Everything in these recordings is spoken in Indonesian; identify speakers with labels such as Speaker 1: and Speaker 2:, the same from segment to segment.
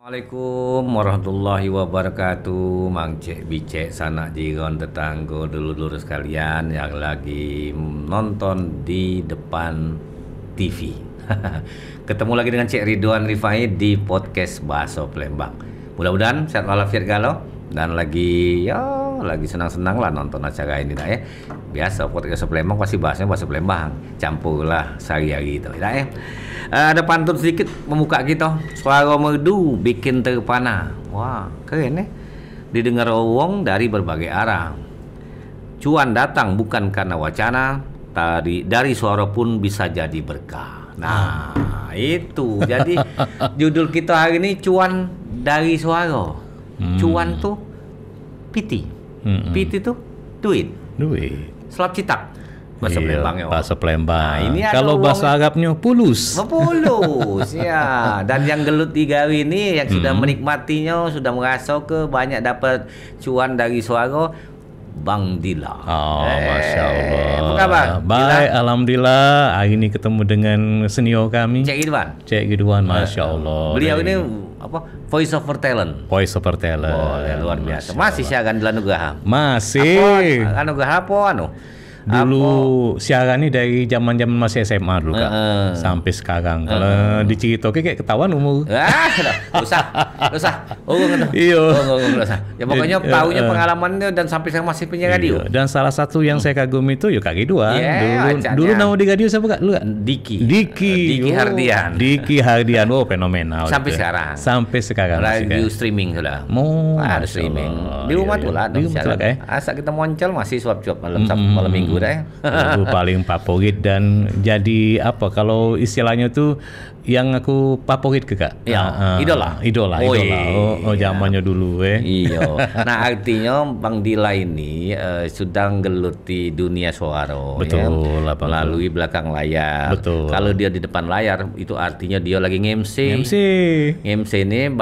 Speaker 1: Assalamualaikum warahmatullahi wabarakatuh. Mang Cek Bicek sanak jiron tetangga dulur-dulur sekalian yang lagi nonton di depan TV. Ketemu lagi dengan Cek Ridwan Rifai di podcast Bahasa Palembang. Mudah-mudahan sehat walafiat galau dan lagi senang-senang lah nonton acara ini ya. Biasa podcast Palembang pasti bahasanya bahasa Palembang, campurlah sehari-hari gitu ya. Ada pantun sedikit memuka kita. Suara merdu bikin terpana. Wah, keren ya. Didengar wong dari berbagai arah. Cuan datang bukan karena wacana, dari suara pun bisa jadi berkah. Nah, itu. Jadi judul kita hari ini cuan dari suara. Cuan tuh piti. Piti tuh duit. Selap citak. Bahasa Palembang ya.
Speaker 2: Bahasa Palembang.
Speaker 1: Nah, ini
Speaker 2: kalau bahasa Arabnya pulus.
Speaker 1: Pulus ya. Dan yang gelut di gawi ini yang sudah menikmatinya, sudah merasa ke banyak dapat cuan dari suara, Bang Dila.
Speaker 2: Oh, Masya Allah.
Speaker 1: Apa kabar?
Speaker 2: Baik, Dila? Alhamdulillah. Hari ini ketemu dengan senior kami. Cek Ridwan, Masya Allah.
Speaker 1: Beliau ini apa? Voice over talent.
Speaker 2: Voice over talent.
Speaker 1: Boleh, luar biasa. Masih siaran di Lanugraha.
Speaker 2: Masih.
Speaker 1: Anugerah apa
Speaker 2: Dulu siaran ini dari zaman-zaman masih SMA dulu Kak, sampai sekarang. Kalau dicerita kayak ketahuan umur.
Speaker 1: Usah.
Speaker 2: Iya.
Speaker 1: Ya pokoknya tahunya pengalamannya dan sampai sekarang masih punya radio.
Speaker 2: Dan salah satu yang saya kagumi itu Kak Ridwan. Dulu nama di radio siapa Kak? Lu Kak?
Speaker 1: Diki Hardian.
Speaker 2: Diki Hardian. Oh, fenomenal.
Speaker 1: Sampai
Speaker 2: gitu.
Speaker 1: sekarang.
Speaker 2: Sampai sekarang.
Speaker 1: Radio streaming sudah. Ada streaming. Di rumah tuh lah.
Speaker 2: Di rumah tuh kayak.
Speaker 1: Asal kita muncul masih suap-suap malam minggu deh.
Speaker 2: Itu paling favorit dan jadi apa kalau istilahnya tuh yang aku favorit ke Kak.
Speaker 1: Idola.
Speaker 2: Oh, zamannya dulu
Speaker 1: Iya. Nah, artinya Bang Dila ini sedang geluti dunia suara.
Speaker 2: Betul.
Speaker 1: Ya, melalui belakang layar.
Speaker 2: Betul.
Speaker 1: Kalau dia di depan layar itu artinya dia lagi nge-MC. Nge-MC ini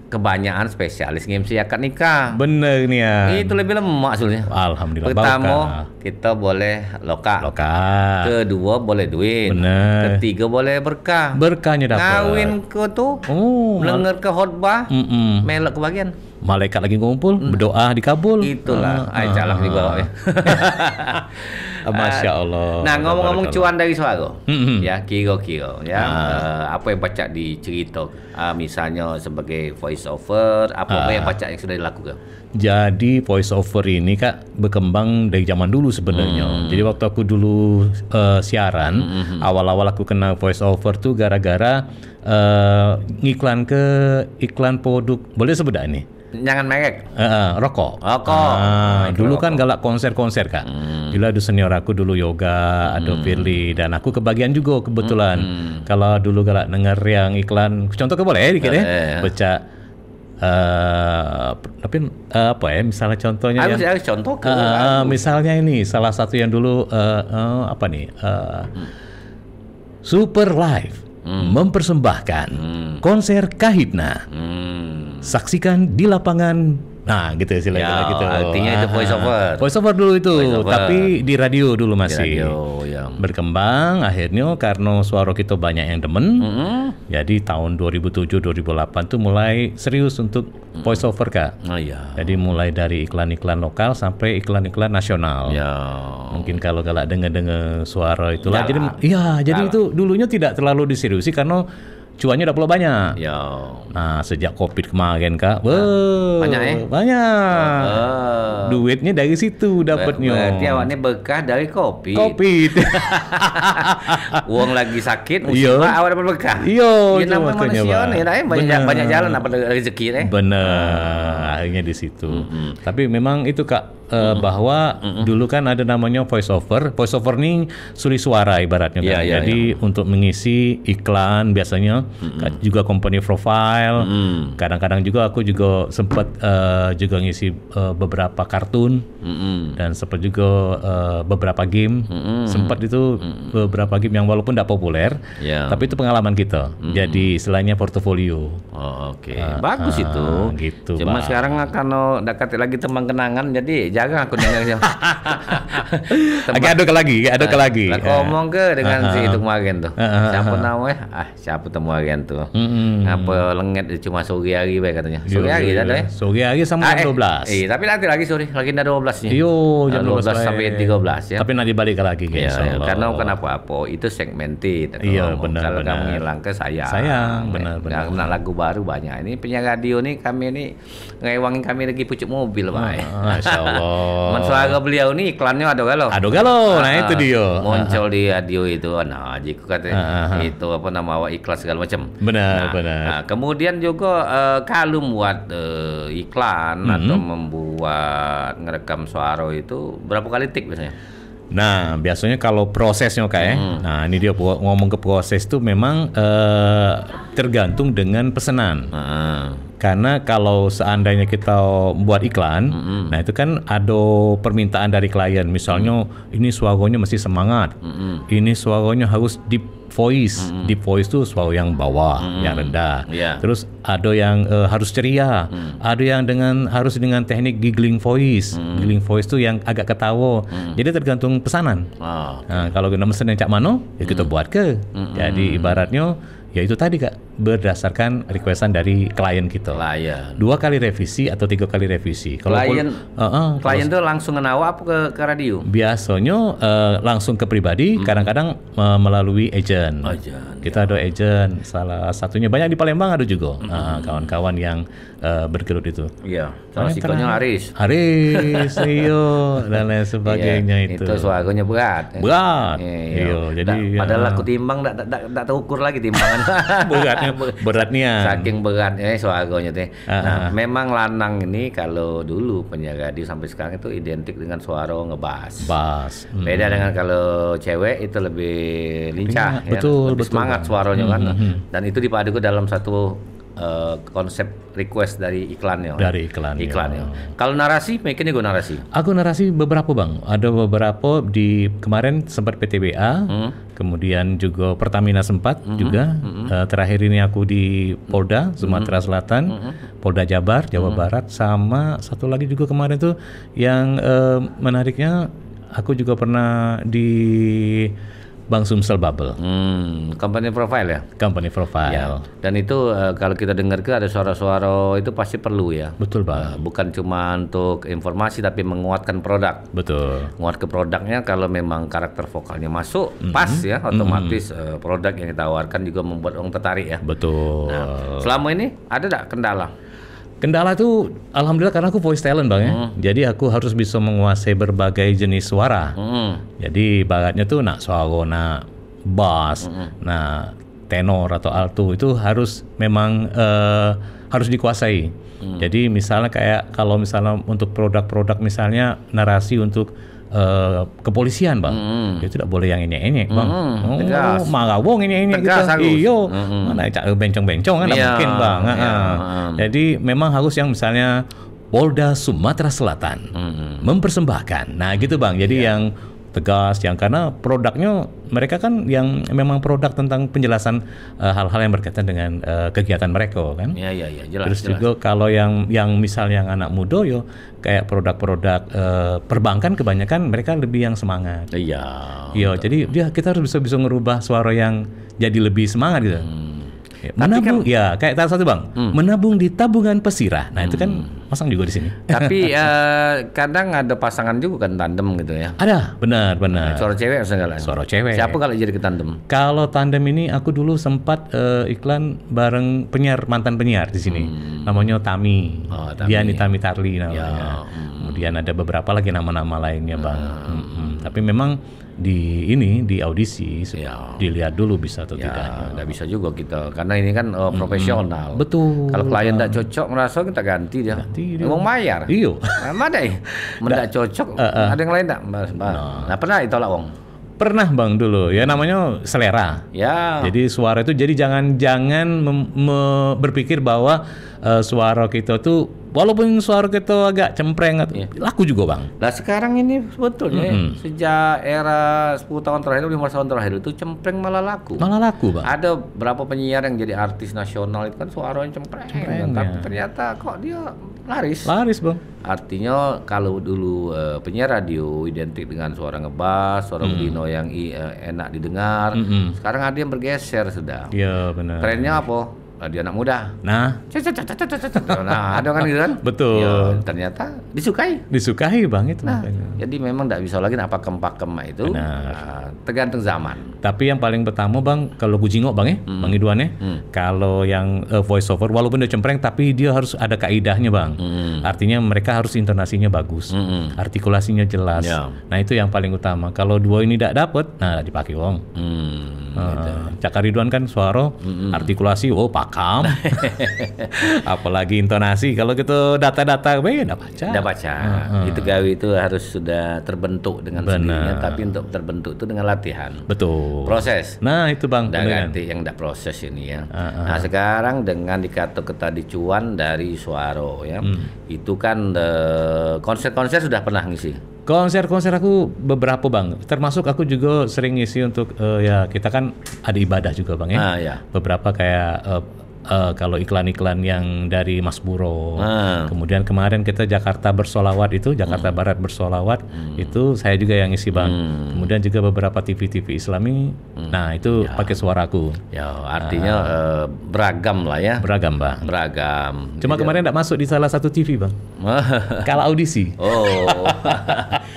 Speaker 1: kebanyakan spesialis nge-MC akad nikah.
Speaker 2: Bener nih ya.
Speaker 1: Itu lebih lemak soalnya.
Speaker 2: Alhamdulillah.
Speaker 1: Pertama, kita boleh loka. Kedua boleh duit.
Speaker 2: Bener.
Speaker 1: Ketiga boleh berkah.
Speaker 2: Berkahnya dapat.
Speaker 1: Ngawin ke tuh. Melengger ke khotbah. Melek ke bagian.
Speaker 2: Malaikat lagi ngumpul, berdoa dikabul.
Speaker 1: Itulah. Calak di bawah ya.
Speaker 2: Masya Allah.
Speaker 1: Nah, ngomong-ngomong cuan dari suara, ya kira-kira ya apa yang baca di cerita, misalnya sebagai voice over, apa yang baca yang sudah dilakukan?
Speaker 2: Jadi voice over ini Kak berkembang dari zaman dulu sebenarnya. Jadi waktu aku dulu siaran, awal-awal aku kenal voice over tuh gara-gara ngiklan ke iklan produk, boleh sebut nih?
Speaker 1: Jangan merek.
Speaker 2: Rokok.
Speaker 1: Rokok.
Speaker 2: Dulu kan galak konser-konser Kak. Dulu ada senior aku dulu Yoga, ada Firly dan aku kebagian juga kebetulan. Kalau dulu galak denger yang iklan, contoh boleh dikit baca. Tapi apa ya? Misalnya contohnya
Speaker 1: harus contoh ke.
Speaker 2: Misalnya ini salah satu yang dulu apa nih? Super Live mempersembahkan konser Kahitna. Saksikan di lapangan. Nah, gitu istilahnya gitu.
Speaker 1: Artinya itu voice over.
Speaker 2: Voice over dulu itu, tapi di radio dulu masih.
Speaker 1: Di radio, ya.
Speaker 2: Berkembang akhirnya karena suara kita banyak yang demen. Jadi tahun 2007-2008 tuh mulai serius untuk voice over Kak. Jadi mulai dari iklan-iklan lokal sampai iklan-iklan nasional. Mungkin kalau galak dengar suara itulah. Jadi itu dulunya tidak terlalu diseriusi karena cuannya udah banyak. Nah, sejak Covid kemarin Kak, banyak. Duitnya dari situ dapatnya.
Speaker 1: Berarti awalnya berkah dari kopi. Uang lagi sakit, musibah awal dapat berkah.
Speaker 2: Iya,
Speaker 1: namanya manusia nih, banyak jalan apa rezeki
Speaker 2: Benar, akhirnya di situ. Tapi memang itu Kak, bahwa dulu kan ada namanya voice over. Voice over nih suri suara ibaratnya kan. Jadi untuk mengisi iklan biasanya juga company profile. Kadang-kadang juga aku juga sempat juga ngisi beberapa kartun dan sempat juga beberapa game. Sempat itu beberapa game yang walaupun tidak populer, tapi itu pengalaman kita. Jadi istilahnya portofolio.
Speaker 1: Bagus itu.
Speaker 2: Gitu.
Speaker 1: Cuma sekarang kalau dekat lagi teman kenangan, jadi jarang aku dengarnya.
Speaker 2: Aduk lagi.
Speaker 1: Lah ngomong ke dengan si itu kemarin tuh. Siapa namanya? Siapa tuh kemarin tuh? Apa lenget cuma sore hari bae katanya. Sore hari dah ya.
Speaker 2: Sore hari sama jam 12.
Speaker 1: Tapi nanti lagi sore, lagi dah 12 nya.
Speaker 2: Jam 12
Speaker 1: sampai 13 ya.
Speaker 2: Tapi nanti balik lagi
Speaker 1: insyaallah. Karena bukan apa-apa, itu segmented.
Speaker 2: Iya, benar.
Speaker 1: Kalau kamu ngilang ke sayang.
Speaker 2: Benar.
Speaker 1: Karena lagu baru banyak. Ini penyiar radio nih kami ini ngewangin kami lagi pucuk mobil, Pak.
Speaker 2: Masyaallah.
Speaker 1: Suara beliau nih iklannya ada galau.
Speaker 2: Nah itu dia.
Speaker 1: Muncul di radio itu. Nah, jiku katanya itu apa nama awak iklan segala macam.
Speaker 2: Benar.
Speaker 1: Nah, kemudian juga kalau buat iklan atau membuat ngerekam suara itu berapa kali tik biasanya?
Speaker 2: Nah, biasanya kalau prosesnya nah ini dia ngomong ke proses itu memang tergantung dengan pesanan. Karena kalau seandainya kita buat iklan, nah itu kan ada permintaan dari klien. Misalnya ini suaranya mesti semangat, ini suaranya harus deep voice. Deep voice itu suara yang bawah, yang rendah. Terus ada yang harus ceria, ada yang harus dengan teknik giggling voice. Giggling voice itu yang agak ketawa. Jadi tergantung pesanan. Nah, kalau kita mesen yang cak mano, ya kita buat ke. Jadi ibaratnya ya itu tadi Kak, berdasarkan requestan dari klien kita. 2 kali revisi atau 3 kali revisi. Kalau
Speaker 1: klien tuh langsung ngenawa apa ke radio?
Speaker 2: Biasanya langsung ke pribadi, kadang-kadang melalui agent. Kita ada agent, salah satunya banyak di Palembang ada juga. Kawan-kawan yang bergelut itu.
Speaker 1: Iya. Resikonya Haris,
Speaker 2: iyo dan lain sebagainya itu.
Speaker 1: Itu suaranya berat.
Speaker 2: Iya. Jadi
Speaker 1: padahal aku timbang tak terukur lagi timbangan.
Speaker 2: beratnya
Speaker 1: saking beratnya suaranya teh. Nah, memang lanang ini kalau dulu penyiar radio sampai sekarang itu identik dengan suara ngebas. Beda dengan kalau cewek itu lebih lincah,
Speaker 2: betul,
Speaker 1: lebih semangat suaranya kan. Dan itu dipadukan dalam satu konsep request dari iklannya. Kalau narasi, mungkin gue narasi.
Speaker 2: Aku narasi beberapa bang. Ada beberapa di kemarin sempat PTBA, kemudian juga Pertamina sempat juga. Terakhir ini aku di Polda Sumatera Selatan, Polda Jabar, Jawa Barat, sama satu lagi juga kemarin tuh yang menariknya aku juga pernah di Bang Sumsel Bubble.
Speaker 1: Company profile ya?
Speaker 2: Company profile.
Speaker 1: Ya. Dan itu kalau kita dengar ke ada suara-suara itu pasti perlu ya.
Speaker 2: Betul Bang.
Speaker 1: Bukan cuma untuk informasi tapi menguatkan produk.
Speaker 2: Betul.
Speaker 1: Menguat ke produknya kalau memang karakter vokalnya masuk pas ya, otomatis produk yang ditawarkan juga membuat orang tertarik ya.
Speaker 2: Betul.
Speaker 1: Nah, selama ini ada tak kendala?
Speaker 2: Kendala itu alhamdulillah karena aku voice talent Bang ya. Jadi aku harus bisa menguasai berbagai jenis suara. Jadi bagatnya tuh suara, bass, tenor atau alto itu harus memang harus dikuasai. Jadi misalnya kayak kalau misalnya untuk produk-produk misalnya narasi untuk kepolisian Bang, ya tidak boleh yang enyek-enyek Bang. Magawong enyek-enyek gitu. Iyo, mana bencong-bencong kan mungkin Bang. Jadi memang harus yang misalnya Polda Sumatera Selatan mempersembahkan. Nah gitu Bang. Jadi yang tegas, yang karena produknya mereka kan yang memang produk tentang penjelasan hal-hal yang berkaitan dengan kegiatan mereka kan.
Speaker 1: Iya, jelas.
Speaker 2: Terus juga kalau yang misalnya yang anak muda yo kayak produk-produk perbankan kebanyakan mereka lebih yang semangat. Iya, jadi kita harus bisa ngerubah suara yang jadi lebih semangat gitu. Menabung kan, ya kayak satu Bang, menabung di tabungan pesirah. Nah itu kan pasang juga di sini.
Speaker 1: Tapi kadang ada pasangan juga kan tandem gitu ya.
Speaker 2: Ada, benar.
Speaker 1: Suara cewek segala.
Speaker 2: Suara cewek.
Speaker 1: Siapa kalau jadi ke tandem?
Speaker 2: Kalau tandem ini aku dulu sempat iklan bareng mantan penyiar di sini. Namanya Tami. Dia Tami Tarli namanya. Kemudian ada beberapa lagi nama-nama lainnya Bang. Tapi memang di audisi dilihat dulu bisa atau tidak.
Speaker 1: Nggak bisa juga kita karena ini kan profesional.
Speaker 2: Betul.
Speaker 1: Kalau klien tidak cocok merasa kita ganti dia. Ngomong bayar.
Speaker 2: Iya.
Speaker 1: Mana ya? Tidak cocok. Ada yang lain tak? Nah pernah ditolak wong.
Speaker 2: Pernah Bang dulu ya namanya selera.
Speaker 1: Ya.
Speaker 2: Jadi suara itu jadi jangan berpikir bahwa suara kita tuh Walaupun suara kita agak cempreng, laku juga bang.
Speaker 1: Nah sekarang ini sebetulnya sejak era 10 tahun terakhir, 5 tahun terakhir itu cempreng malah laku.
Speaker 2: Malah laku bang.
Speaker 1: Ada berapa penyiar yang jadi artis nasional itu kan suaranya cempreng tapi ternyata kok dia laris.
Speaker 2: Laris bang.
Speaker 1: Artinya kalau dulu penyiar radio identik dengan suara ngebas, suara Udino yang enak didengar. Sekarang ada yang bergeser sudah.
Speaker 2: Iya benar.
Speaker 1: Trennya apa? Radio anak muda.
Speaker 2: Nah,
Speaker 1: nah ada kan gitu kan?
Speaker 2: Betul.
Speaker 1: Ya, ternyata disukai.
Speaker 2: Disukai bang itu.
Speaker 1: Nah, jadi memang tidak bisa lagi apa pakem itu. Tergantung zaman.
Speaker 2: Tapi yang paling pertama bang, kalau gue jingok bang bang Idwan kalau yang voice over walaupun dia cempreng tapi dia harus ada kaidahnya bang. Artinya mereka harus intonasinya bagus, artikulasinya jelas. Nah itu yang paling utama. Kalau dua ini tidak dapat, nah dipakai wong. Cak Ridwan kan suara, artikulasi, pakam. Apalagi intonasi. Kalau gitu data-data, udah baca.
Speaker 1: Udah baca. Itu gawe itu harus sudah terbentuk dengan sendirinya. Tapi untuk terbentuk itu dengan latihan.
Speaker 2: Betul.
Speaker 1: Proses.
Speaker 2: Nah itu bang.
Speaker 1: Udah ganti yang tidak proses ini ya. Nah sekarang dengan dikatakan tadi cuan dari suara ya. Itu kan konser-konser sudah pernah ngisi.
Speaker 2: Konser aku beberapa bang, termasuk aku juga sering ngisi untuk ya kita kan ada ibadah juga bang ya. Beberapa kayak kalau iklan-iklan yang dari Mas Buro, kemudian kemarin kita Jakarta Bersolawat itu Jakarta Barat Bersolawat itu saya juga yang ngisi bang. Kemudian juga beberapa TV Islami, nah itu pakai suaraku.
Speaker 1: Ya artinya beragam lah ya.
Speaker 2: Beragam bang.
Speaker 1: Beragam.
Speaker 2: Cuma kemarin tidak masuk di salah satu TV bang. Kalah audisi.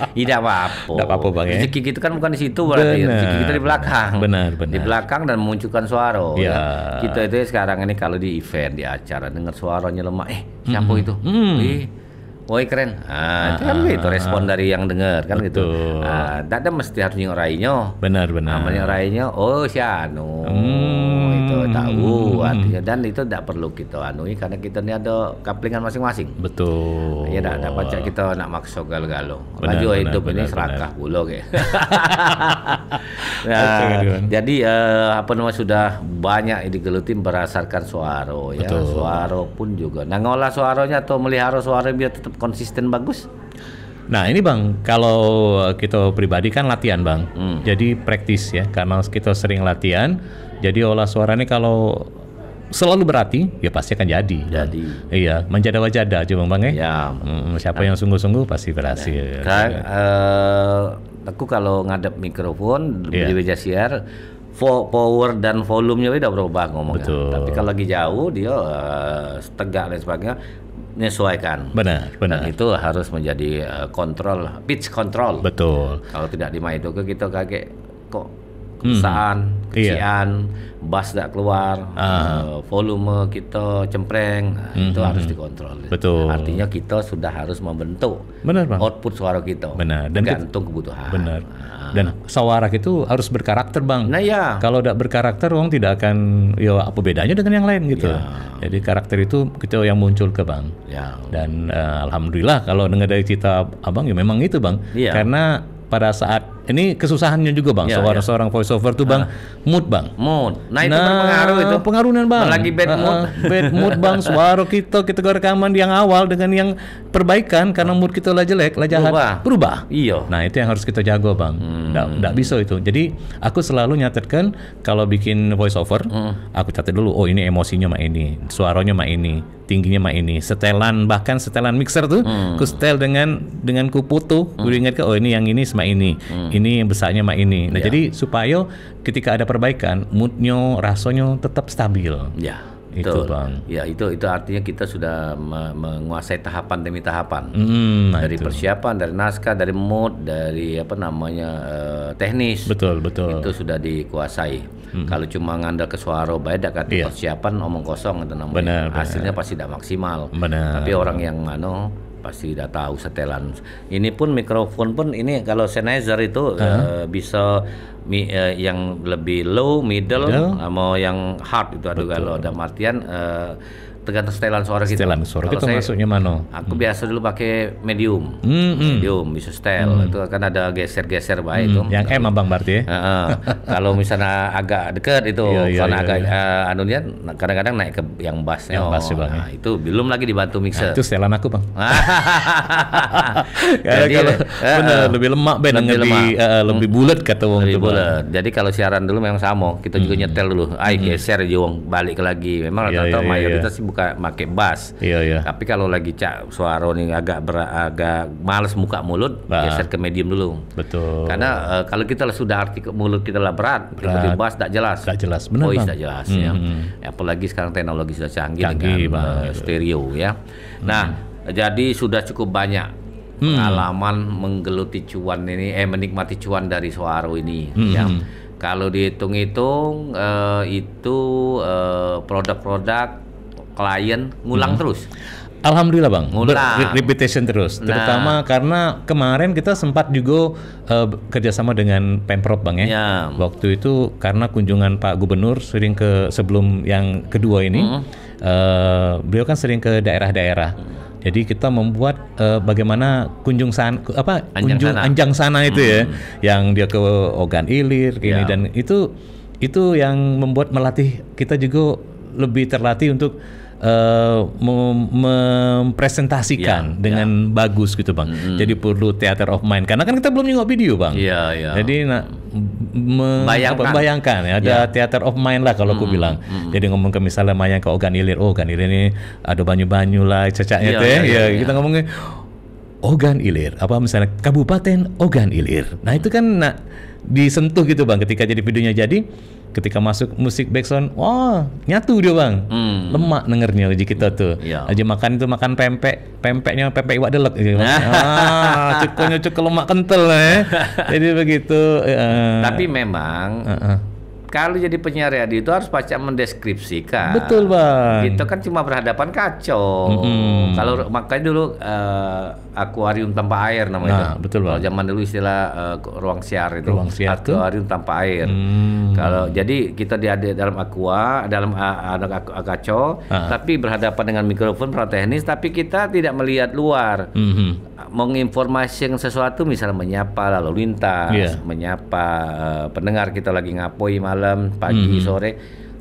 Speaker 1: Tidak apa-apa.
Speaker 2: Tidak apa-apa bang ya.
Speaker 1: Rezeki kita kan bukan di situ berarti. Rezeki kita di belakang.
Speaker 2: Benar.
Speaker 1: Di belakang dan memunculkan suara. Kita itu sekarang ini kalau di event, di acara dengar suaranya lemah, siapa itu? Woi keren. Itu kan itu respon dari yang dengar kan gitu. Tidak mesti harus nyengok rainya.
Speaker 2: Benar.
Speaker 1: Namanya rainya, si Anu. Itu tahu artinya dan itu tidak perlu kita anui karena kita ini ada kaplingan masing-masing.
Speaker 2: Betul.
Speaker 1: Ya tidak baca kita nak maksa galo-galo. Laju hidup ini serakah pula kayak. Jadi apa namanya sudah banyak digelutin berdasarkan suara ya. Suara pun juga. Nah ngolah suaranya atau melihara suara biar tetap konsisten bagus.
Speaker 2: Nah ini bang, kalau kita pribadi kan latihan bang. Jadi praktis ya, karena kita sering latihan. Jadi olah suara ini kalau selalu berarti ya pasti akan jadi. Iya, menjada-wajada coba bang ya. Siapa yang sungguh-sungguh pasti berhasil.
Speaker 1: Aku kalau ngadep mikrofon di meja siar, power dan volumenya udah berubah ngomongnya. Tapi kalau lagi jauh dia tegak dan sebagainya. Menyesuaikan.
Speaker 2: Benar.
Speaker 1: Dan itu harus menjadi kontrol, pitch control.
Speaker 2: Betul.
Speaker 1: Kalau tidak dimai itu kita kaget kok kesian, bass tidak keluar, volume kita cempreng, itu harus dikontrol.
Speaker 2: Betul.
Speaker 1: Artinya kita sudah harus membentuk output suara kita.
Speaker 2: Benar.
Speaker 1: Dan tergantung kebutuhan.
Speaker 2: Benar. Dan suara itu harus berkarakter bang.
Speaker 1: Nah ya.
Speaker 2: Kalau tidak berkarakter, orang tidak akan, ya apa bedanya dengan yang lain gitu. Jadi karakter itu kita yang muncul ke bang. Dan alhamdulillah kalau dengar dari cerita abang ya memang itu bang. Karena pada saat ini kesusahannya juga bang, seorang voice over tuh bang, mood bang.
Speaker 1: Nah itu berpengaruh itu.
Speaker 2: Pengaruhan bang.
Speaker 1: Lagi bad mood.
Speaker 2: Bad mood bang, suara kita rekaman yang awal dengan yang perbaikan karena mood kita lah jelek, lah jahat, berubah.
Speaker 1: Iya.
Speaker 2: Nah itu yang harus kita jago bang. Nggak bisa itu. Jadi aku selalu nyatetkan kalau bikin voice over, aku catat dulu. Oh ini emosinya mah ini, suaranya mah ini, tingginya mah ini, setelan bahkan setelan mixer tuh, ku setel dengan ku putu, ku ingat ke oh ini yang ini sama ini. Ini yang besarnya mah ini. Nah jadi supaya ketika ada perbaikan, moodnya, rasanya tetap stabil. Itu bang.
Speaker 1: Ya itu artinya kita sudah menguasai tahapan demi tahapan. Dari persiapan, dari naskah, dari mood, dari apa namanya teknis.
Speaker 2: Betul.
Speaker 1: Itu sudah dikuasai. Kalau cuma ngandal ke suara baik dak persiapan omong kosong itu namanya. Hasilnya pasti tidak maksimal. Tapi orang yang pasti udah tahu setelan. Ini pun mikrofon pun ini kalau Sennheiser itu bisa yang lebih low, middle, mau yang hard itu ada kalau dalam artian tergantung setelan suara kita.
Speaker 2: Setelan suara kita masuknya mana?
Speaker 1: Aku biasa dulu pakai medium. Medium bisa setel. Itu kan ada geser-geser baik itu.
Speaker 2: Yang M abang berarti.
Speaker 1: Kalau misalnya agak dekat itu, karena agak anunya kadang-kadang naik ke yang bassnya.
Speaker 2: Yang bass bang.
Speaker 1: Nah, itu belum lagi dibantu mixer.
Speaker 2: Itu setelan aku bang. Jadi kalau bener lebih lemak lebih bulat kata wong
Speaker 1: itu. Bulat. Jadi kalau siaran dulu memang sama. Kita juga nyetel dulu. Geser jong balik lagi. Memang rata-rata mayoritas sih bukan pakai bass. Tapi kalau lagi suara nih agak males muka mulut, geser ke medium dulu.
Speaker 2: Betul.
Speaker 1: Karena kalau kita sudah arti mulut kita lah berat. Tiba-tiba bass tak jelas.
Speaker 2: Tak jelas, benar
Speaker 1: voice
Speaker 2: bang.
Speaker 1: tak jelas ya. Apalagi sekarang teknologi sudah canggih dengan stereo ya. Nah, jadi sudah cukup banyak pengalaman menggeluti cuan ini, menikmati cuan dari suara ini ya. Kalau dihitung-hitung itu produk-produk klien ngulang terus.
Speaker 2: Alhamdulillah bang,
Speaker 1: ngulang.
Speaker 2: Repetition terus. Terutama karena kemarin kita sempat juga kerjasama dengan Pemprov bang ya. Waktu itu karena kunjungan Pak Gubernur sering sebelum yang kedua ini, beliau kan sering ke daerah-daerah. Jadi kita membuat bagaimana anjang sana itu ya, yang dia ke Ogan Ilir gini dan itu yang melatih kita juga lebih terlatih untuk mempresentasikan dengan bagus gitu bang. Jadi perlu theater of mind karena kan kita belum nengok video bang. Jadi bayangkan ya, ada theater of mind lah kalau aku bilang. Jadi ngomong ke misalnya Mayang ke Ogan Ilir, Ogan Ilir ini ada banyu-banyu lah cacaknya kita ngomongin Ogan Ilir, apa misalnya Kabupaten Ogan Ilir. Nah itu kan disentuh gitu bang ketika jadi videonya jadi. Ketika masuk musik background, wah nyatu dia bang, lemak dengernya aja kita tuh. Aja makan itu makan pempeknya pempek iwak delek, cukunya cukup lemak kental jadi begitu. Tapi memang
Speaker 1: kalau jadi penyiar radio itu harus baca mendeskripsikan.
Speaker 2: Betul bang.
Speaker 1: Kita kan cuma berhadapan kacau. Kalau makanya dulu akuarium tanpa air namanya.
Speaker 2: Betul bang.
Speaker 1: Kalau zaman dulu istilah ruang siar itu.
Speaker 2: Ruang siar
Speaker 1: akuarium tanpa air. Kalau jadi kita di dalam dalam kacau, tapi berhadapan dengan mikrofon teknis, tapi kita tidak melihat luar. Menginformasikan sesuatu, misalnya menyapa lalu lintas, menyapa pendengar kita lagi ngapoi malam, pagi, sore,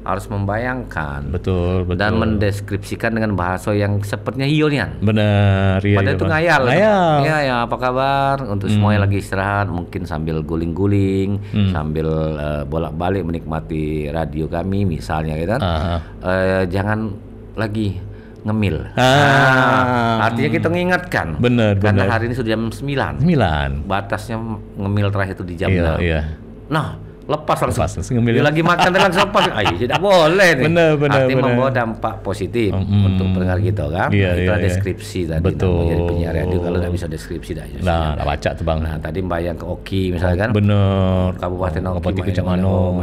Speaker 1: harus membayangkan,
Speaker 2: betul,
Speaker 1: dan mendeskripsikan dengan bahasa yang sepertinya hionian.
Speaker 2: Benar,
Speaker 1: padahal itu ngayal. Ya, apa kabar? Untuk semuanya lagi istirahat, mungkin sambil guling-guling, sambil bolak-balik menikmati radio kami, misalnya, gitu kan. Jangan lagi ngemil. Artinya kita mengingatkan.
Speaker 2: Benar.
Speaker 1: Karena hari ini sudah jam 9. Batasnya ngemil terakhir itu di jam 6. Nah, lepas langsung dia lagi makan dan langsung lepas. Tidak boleh nih. Artinya membawa dampak positif untuk pendengar kita kan. Itu deskripsi tadi.
Speaker 2: Betul.
Speaker 1: Jadi penyiar radio kalau tidak bisa deskripsi dah.
Speaker 2: Nah, baca tuh bang.
Speaker 1: Nah, tadi bayang ke Oki misalnya kan.
Speaker 2: Bener.
Speaker 1: Kabupaten Oki
Speaker 2: Kecak Mano.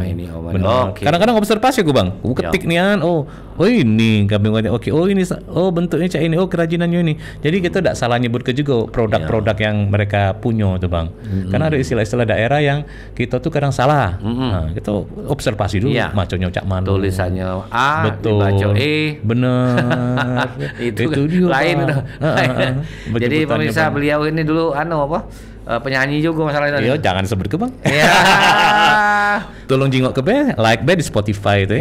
Speaker 1: Okay.
Speaker 2: Kadang-kadang observasi gue bang. Ketik nian. Oh ini kambing Oki. Oh ini. Oh bentuknya cak ini. Oh kerajinannya ini. Jadi kita tidak salah nyebut ke juga produk-produk yang mereka punya tuh bang. Karena ada istilah-istilah daerah yang kita tuh kadang salah. Nah, kita observasi dulu maconya cak mana.
Speaker 1: Tulisannya A, dibaca E.
Speaker 2: Bener.
Speaker 1: itu dia lain. Jadi pemirsa beliau ini dulu penyanyi juga masalah itu.
Speaker 2: Iya, jangan sebut ke bang. Tolong jingok ke like di Spotify itu.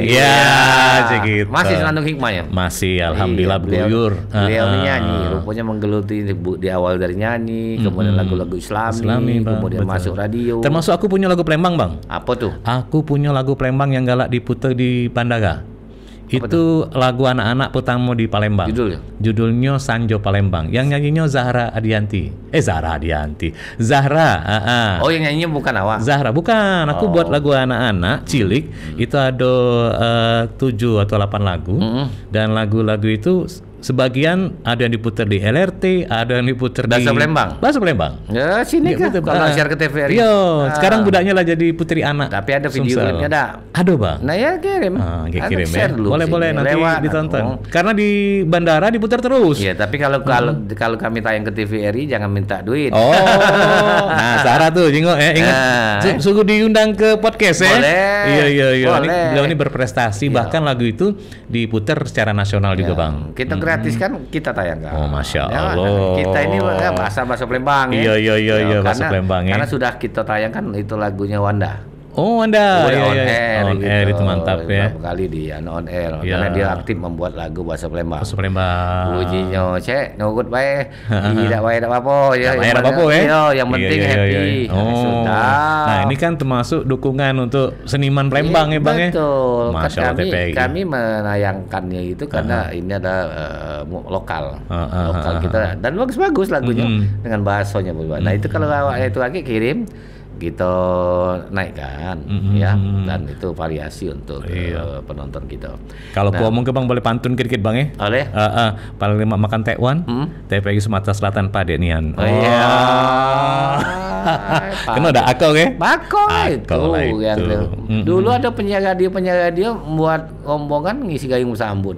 Speaker 1: Gitu. Masih senandung hikmahnya.
Speaker 2: Masih, alhamdulillah berguyur.
Speaker 1: Beliau nyanyi, rupanya menggeluti di awal dari nyanyi, kemudian lagu-lagu Islami, kemudian masuk radio.
Speaker 2: Termasuk aku punya lagu Palembang bang.
Speaker 1: Apa tuh?
Speaker 2: Aku punya lagu Palembang yang galak diputer di Bandaga. Itu lagu anak-anak pertama di Palembang. Judulnya Sanjo Palembang. Yang nyanyinya Zahra.
Speaker 1: Oh, yang nyanyinya bukan awak?
Speaker 2: Zahra, bukan. Aku buat lagu anak-anak cilik. Itu ada 7 atau 8 lagu. Dan lagu-lagu itu sebagian ada yang diputar di LRT, ada yang diputar di Bahasa Palembang.
Speaker 1: Ya sini kan kalau share ke TVRI.
Speaker 2: Iya, sekarang budaknya lah jadi Putri Anak.
Speaker 1: Tapi ada video klipnya ada.
Speaker 2: Ada bang.
Speaker 1: Nah ya kirim.
Speaker 2: Kirim ya. Boleh nanti ditonton. Karena di bandara diputar terus.
Speaker 1: Iya, tapi kalau kami tayang ke TVRI jangan minta duit.
Speaker 2: Oh, nah Sarah tuh jengok ya, ingat. Suruh diundang ke podcast ya.
Speaker 1: Boleh.
Speaker 2: Iya. Beliau ini berprestasi, bahkan lagu itu diputar secara nasional juga bang.
Speaker 1: Kita gratis kan kita tayangkan.
Speaker 2: Oh masya Allah.
Speaker 1: Kita ini bahasa Palembang ya.
Speaker 2: Iya bahasa Palembang ya.
Speaker 1: Karena sudah kita tayangkan itu lagunya Wanda.
Speaker 2: Oh Anda,
Speaker 1: on air
Speaker 2: itu mantap ya.
Speaker 1: Beberapa kali di on air, karena dia aktif membuat lagu bahasa Palembang. Pujinya cek, nugut bae, tidak bae tidak apa-apa ya. Yang penting happy. Sudah.
Speaker 2: Nah ini kan termasuk dukungan untuk seniman Palembang ya bang ya.
Speaker 1: Betul.
Speaker 2: Masya Allah TPI.
Speaker 1: Kami menayangkannya itu karena ini ada lokal kita dan bagus-bagus lagunya dengan bahasanya. Nah itu kalau itu lagi kirim. Kita naikkan ya, dan itu variasi untuk penonton kita.
Speaker 2: Kalau gua ngomong ke bang boleh pantun dikit bang ya?
Speaker 1: Boleh.
Speaker 2: Paling lima makan tekwan, TPI Sumatera Selatan Padenian.
Speaker 1: Oh iya.
Speaker 2: Kan ada akal ya?
Speaker 1: Bakal itu yang dulu ada penyiar radio membuat rombongan ngisi gayung sambut.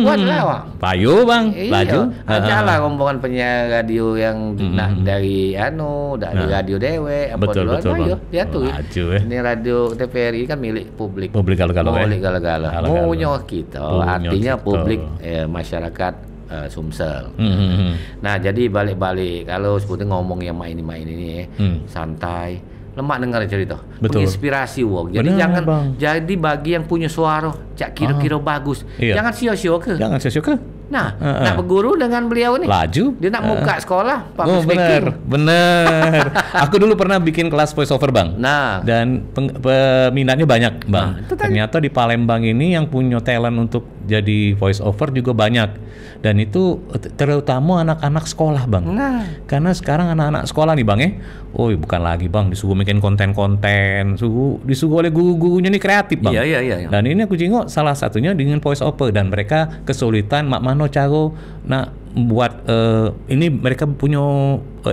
Speaker 1: Buat lawak.
Speaker 2: Payu bang, laju.
Speaker 1: Ajalah rombongan penyiar radio yang dari radio Dewe.
Speaker 2: Betul bang.
Speaker 1: Ya tuh. Ini radio TVRI kan milik publik.
Speaker 2: Publik kalau-kalau.
Speaker 1: Milik gala-gala. Maunya kita, artinya publik masyarakat Sumsel. Nah jadi balik-balik kalau sebetulnya ngomong yang main ini santai, lemak dengar cerita, menginspirasi wong. Jadi jangan jadi bagi yang punya suara cak kira-kira bagus, jangan sio-sio ke. Nah, nak berguru dengan beliau nih.
Speaker 2: Laju.
Speaker 1: Dia nak buka sekolah.
Speaker 2: Bener. Aku dulu pernah bikin kelas voice over bang.
Speaker 1: Nah.
Speaker 2: Dan peminatnya banyak bang. Ternyata di Palembang ini yang punya talent untuk jadi voice over juga banyak. Dan itu terutama anak-anak sekolah bang.
Speaker 1: Nah.
Speaker 2: Karena sekarang anak-anak sekolah nih bang ya. Bukan lagi bang disuruh bikin konten-konten. Disuruh oleh guru-gurunya nih kreatif bang.
Speaker 1: Iya.
Speaker 2: Dan ini aku jengok salah satunya dengan voice over. Dan mereka kesulitan mak mano caro buat ini mereka punya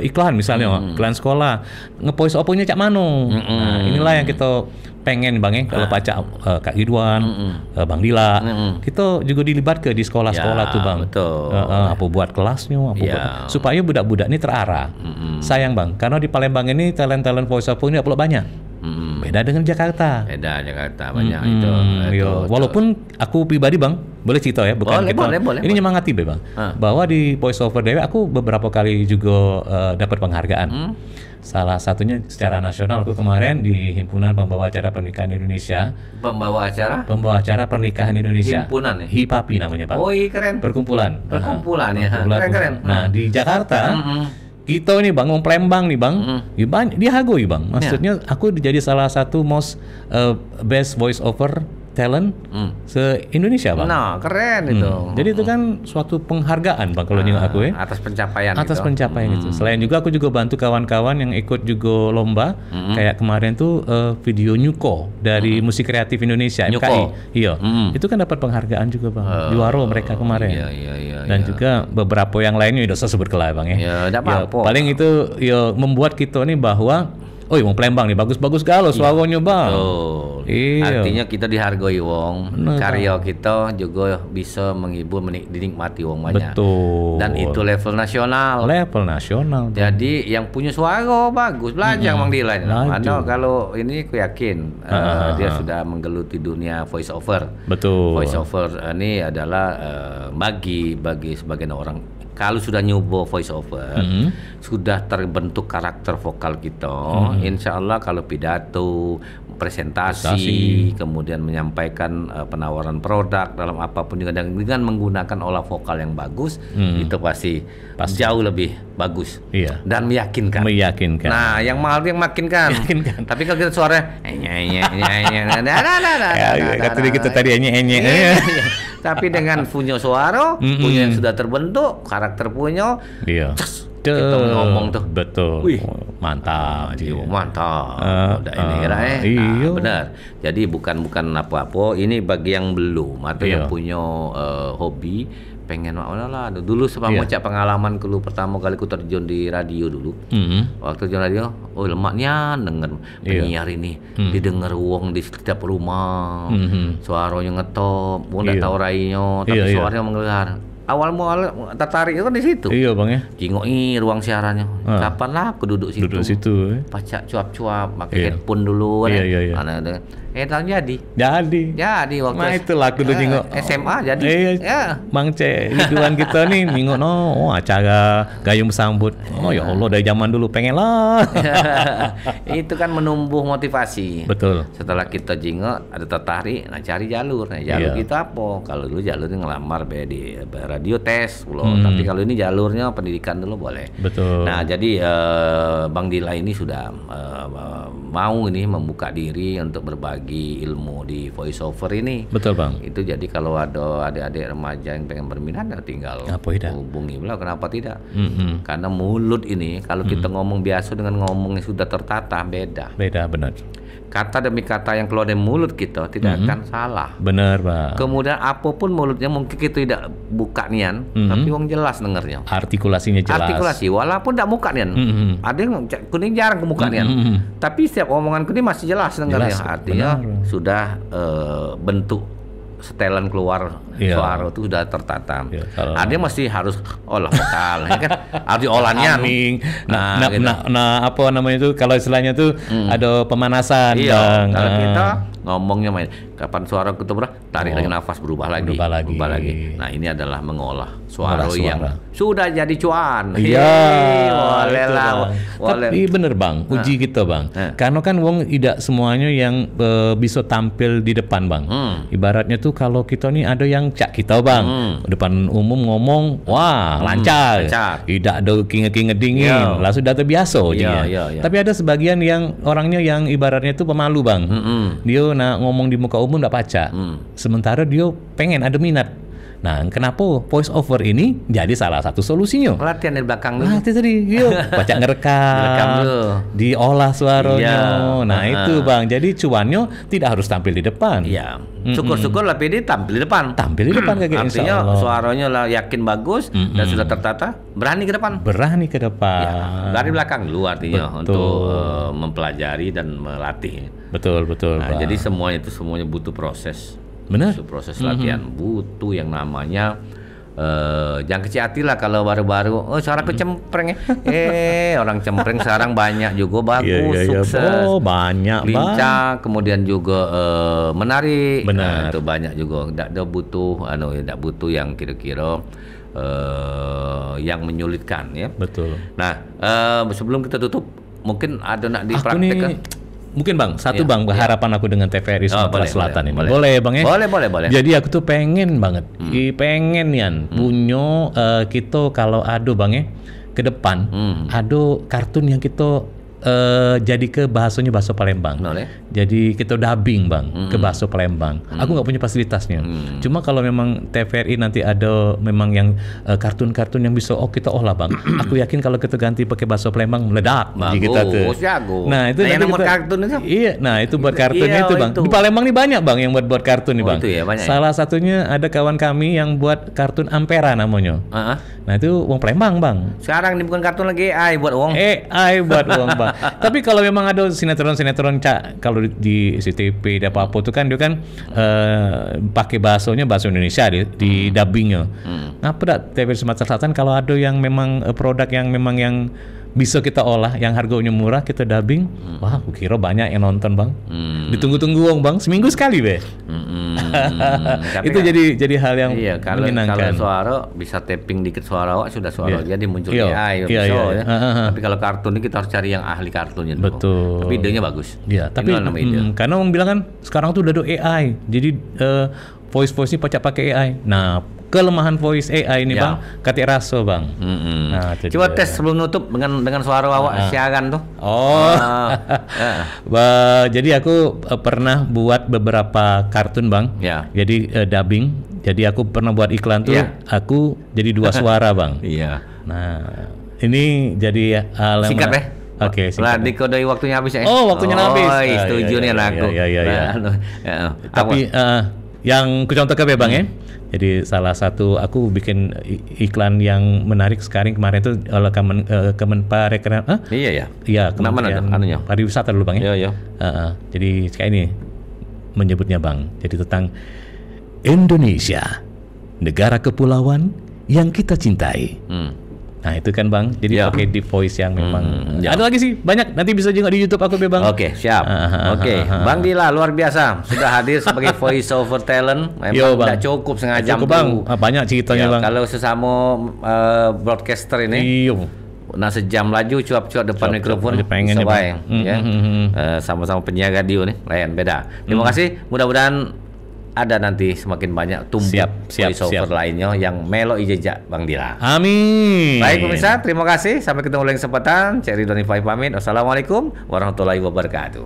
Speaker 2: iklan misalnya iklan sekolah nge-voice over-nya cak mano. Nah inilah yang kita pengen bang ya kalau baca Kak Ridwan, Bang Dila, kita juga dilibat ke di sekolah-sekolah tuh bang.
Speaker 1: Betul.
Speaker 2: Apa buat kelasnya, buat, supaya budak-budak ini terarah. Sayang bang, karena di Palembang ini talent-talent voice over ini banyak. Beda dengan Jakarta.
Speaker 1: Banyak itu.
Speaker 2: Walaupun aku pribadi bang, boleh cerita ya, bukan
Speaker 1: boleh.
Speaker 2: Ini nyemangati bang, bahwa di voice over Dewi aku beberapa kali juga dapat penghargaan. Salah satunya secara nasional aku kemarin di Himpunan Pembawa Acara Pernikahan Indonesia.
Speaker 1: Pembawa acara
Speaker 2: Pernikahan Indonesia.
Speaker 1: Himpunan ya?
Speaker 2: HIPAPI namanya Pak.
Speaker 1: Oh iya keren.
Speaker 2: Perkumpulan
Speaker 1: Ya. Keren.
Speaker 2: Nah di Jakarta kita ini bang, Palembang nih bang, dia hagoi bang. Maksudnya aku jadi salah satu most best voice over talent se-Indonesia bang.
Speaker 1: Nah keren itu.
Speaker 2: Jadi itu kan suatu penghargaan bang kalau nyinggung aku ya.
Speaker 1: Atas pencapaian
Speaker 2: itu. Selain juga aku juga bantu kawan-kawan yang ikut juga lomba. Kayak kemarin tuh video Nyuko dari Musik Kreatif Indonesia MKI. Iya. Itu kan dapat penghargaan juga bang. Juara mereka kemarin.
Speaker 1: Iya.
Speaker 2: Dan juga beberapa yang lainnya udah saya sebut kelai bang ya. Paling itu membuat kita nih bahwa mau Palembang nih bagus-bagus galau suaranya bang.
Speaker 1: Iya. Artinya kita dihargai wong. Karya kita juga bisa menghibur, dinikmati wong banyak.
Speaker 2: Betul.
Speaker 1: Dan itu level nasional. Jadi yang punya suara bagus belajar Mang Dila. Mana kalau ini aku yakin dia sudah menggeluti dunia voice over.
Speaker 2: Betul.
Speaker 1: Voice over ini adalah bagi sebagian orang kalau sudah nyoba voice over, sudah terbentuk karakter vokal kita, insya Allah kalau pidato, presentasi, kemudian menyampaikan penawaran produk dalam apapun juga dengan menggunakan olah vokal yang bagus, itu pasti jauh lebih bagus dan meyakinkan. Nah, yang mahal yang meyakinkan. Tapi kalau kita suara tapi dengan punya suara, punya yang sudah terbentuk, karakter punya, kita ngomong tuh
Speaker 2: betul. Mantap.
Speaker 1: Udah ini benar. Jadi bukan apa-apa. Ini bagi yang belum atau yang punya hobi pengen lah. Dulu sebelum cak pengalaman dulu pertama kali ku terjun di radio dulu. Waktu terjun radio, lemaknya denger penyiar ini didengar wong di setiap rumah. Suaranya ngetop, wong ndak tahu rainya, tapi suaranya menggelegar. Awal mual tertarik itu kan di situ.
Speaker 2: Iya bang ya.
Speaker 1: Jingoki ruang siarannya. Kapan lah aku duduk situ.
Speaker 2: Duduk situ.
Speaker 1: Pacak cuap-cuap, pakai headphone dulu kan.
Speaker 2: Iya.
Speaker 1: Tahun jadi waktu
Speaker 2: itulah aku tuh jingok
Speaker 1: SMA jadi.
Speaker 2: Mang Cek hidupan kita nih minggu acara gayung sambut. Oh ya Allah dari zaman dulu pengen lah.
Speaker 1: Itu kan menumbuh motivasi.
Speaker 2: Betul.
Speaker 1: Setelah kita jingok ada tertarik, cari jalur. Jalur kita apa? Kalau dulu jalurnya ngelamar di radio tes tapi kalau ini jalurnya pendidikan dulu boleh.
Speaker 2: Betul.
Speaker 1: Nah jadi Bang Dila ini sudah mau ini membuka diri untuk berbagi ilmu di voice over ini.
Speaker 2: Betul bang.
Speaker 1: Itu jadi kalau ada adik-adik remaja yang pengen berminat tinggal hubungi beliau. Kenapa tidak? Karena mulut ini kalau kita ngomong biasa dengan ngomong yang sudah tertata beda benar. Kata demi kata yang keluar dari mulut kita tidak akan salah.
Speaker 2: Benar bang.
Speaker 1: Kemudian apapun mulutnya mungkin kita tidak buka nian, tapi wong jelas dengernya.
Speaker 2: Artikulasinya jelas.
Speaker 1: Artikulasi walaupun tidak muka nian. Ada yang kuning jarang ke muka nian. Tapi setiap omongan kuning masih jelas dengernya. Artinya sudah bentuk setelan keluar suara itu sudah tertata. Dia masih harus olah vokal, ya kan? Harus diolahnya.
Speaker 2: Nah, apa namanya itu? Kalau istilahnya tuh ada pemanasan.
Speaker 1: Kalau kita ngomongnya main, kapan suara kita tarik lagi nafas berubah lagi. Nah ini adalah mengolah suara yang sudah jadi cuan. Boleh lah.
Speaker 2: Tapi bener bang, uji kita bang. Karena kan wong tidak semuanya yang bisa tampil di depan bang. Ibaratnya tuh kalau kita nih ada yang cak kita bang, depan umum ngomong, wah lancar. Tidak ada kinget dingin, langsung sudah terbiasa. Tapi ada sebagian yang orangnya yang ibaratnya tuh pemalu bang. Dia ngomong di muka umum nggak pacak. Sementara dia pengen ada minat. Nah, kenapa voice over ini jadi salah satu solusinya?
Speaker 1: Latihan di belakang dulu.
Speaker 2: Latihan tadi, pacak ngerekam, diolah suaranya. Nah, itu bang. Jadi cuannya tidak harus tampil di depan.
Speaker 1: Iya. Syukur-syukur lah PD tampil di depan.
Speaker 2: Tampil di depan kayak
Speaker 1: artinya suaranya lah yakin bagus dan sudah tertata, berani ke depan.
Speaker 2: Ya,
Speaker 1: dari belakang dulu artinya untuk mempelajari dan melatih.
Speaker 2: Betul.
Speaker 1: Nah, jadi semuanya butuh proses.
Speaker 2: Benar.
Speaker 1: Proses latihan butuh yang namanya jangan kecil hati lah kalau baru-baru. Suara aku cempreng orang cempreng sekarang banyak juga bagus, sukses.
Speaker 2: Banyak
Speaker 1: lincah, kemudian juga menarik.
Speaker 2: Benar.
Speaker 1: Itu banyak juga. Tidak butuh yang kira-kira yang menyulitkan ya.
Speaker 2: Betul.
Speaker 1: Nah, sebelum kita tutup mungkin ada nak dipraktekkan.
Speaker 2: Mungkin bang, bang harapan aku dengan TVRI Sumatera Selatan ini. Boleh bang ya?
Speaker 1: Boleh.
Speaker 2: Jadi aku tuh pengen banget, pengen punya kita kalau ada bang ya ke depan, ada kartun yang kita jadi ke bahasanya bahasa Palembang. Jadi kita dubbing bang ke bahasa Palembang. Aku nggak punya fasilitasnya. Cuma kalau memang TVRI nanti ada memang yang kartun-kartun yang bisa kita olah bang. Aku yakin kalau kita ganti pakai bahasa Palembang meledak.
Speaker 1: Bagus, jago.
Speaker 2: Nah itu nanti kita, kartun itu. Iya, nah itu buat kartunnya itu bang. Di Palembang nih banyak bang yang buat kartun nih bang. Salah satunya ada kawan kami yang buat kartun Ampera namanya. Nah itu wong Palembang bang.
Speaker 1: Sekarang ini bukan kartun lagi AI buat wong.
Speaker 2: AI buat wong bang. Tapi kalau memang ada sinetron-sinetron cak, kalau di CTP ada apa-apa tuh kan dia kan pakai bahasa Indonesia di dubbingnya. Ngapa dak TVRI Sumatera Selatan kalau ada yang memang produk yang memang yang bisa kita olah, yang harganya murah kita dubbing, wah aku kira banyak yang nonton bang. Ditunggu-tunggu bang, seminggu sekali be. Itu kan, jadi hal yang menyenangkan.
Speaker 1: Kalau suara bisa tapping dikit suara sudah suara dia muncul AI. Tapi kalau kartun ini kita harus cari yang ahli kartunnya dulu.
Speaker 2: Betul.
Speaker 1: Tapi idenya bagus.
Speaker 2: Iya, tapi karena orang bilang kan sekarang tuh udah ada AI, jadi voice ini pakai AI. Nah, kelemahan voice AI ini bang, katik raso bang.
Speaker 1: Nah, coba tes sebelum nutup dengan suara awak siaran tuh.
Speaker 2: Jadi aku pernah buat beberapa kartun bang. Jadi dubbing. Jadi aku pernah buat iklan tuh. Aku jadi 2 suara bang. Nah, ini jadi
Speaker 1: singkat ya.
Speaker 2: Oke,
Speaker 1: lah dikodoi waktunya habis ya.
Speaker 2: Waktunya habis.
Speaker 1: Setuju nih aku.
Speaker 2: Tapi Yang kucontohkan ya Bang ya. Jadi salah satu aku bikin iklan yang menarik sekarang kemarin itu oleh Kemenparekraf.
Speaker 1: Iya ya.
Speaker 2: Iya, Kementerian Pariwisata dulu Bang ya.
Speaker 1: Iya.
Speaker 2: Jadi kayak ini menyebutnya Bang. Jadi tentang Indonesia, negara kepulauan yang kita cintai. Nah itu kan Bang, jadi pakai deep voice yang memang ada lagi sih banyak, nanti bisa juga di YouTube aku Bang.
Speaker 1: Oke, siap. Oke, Bang Dila luar biasa sudah hadir sebagai voice over talent. Memang tidak cukup setengah jam
Speaker 2: Bang. Banyak ceritanya Bang.
Speaker 1: Kalau sesama broadcaster ini, nah sejam laju cuap-cuap depan mikrofon
Speaker 2: pengen
Speaker 1: ya, sama-sama penyiar radio nih, lain beda. Terima kasih, mudah-mudahan ada nanti semakin banyak tumbuh voiceover lainnya yang melo ijejak Bang Dila.
Speaker 2: Amin.
Speaker 1: Baik pemirsa, terima kasih. Sampai ketemu lagi kesempatan. Cek Ridwan Ifai pamit. Wassalamualaikum warahmatullahi wabarakatuh.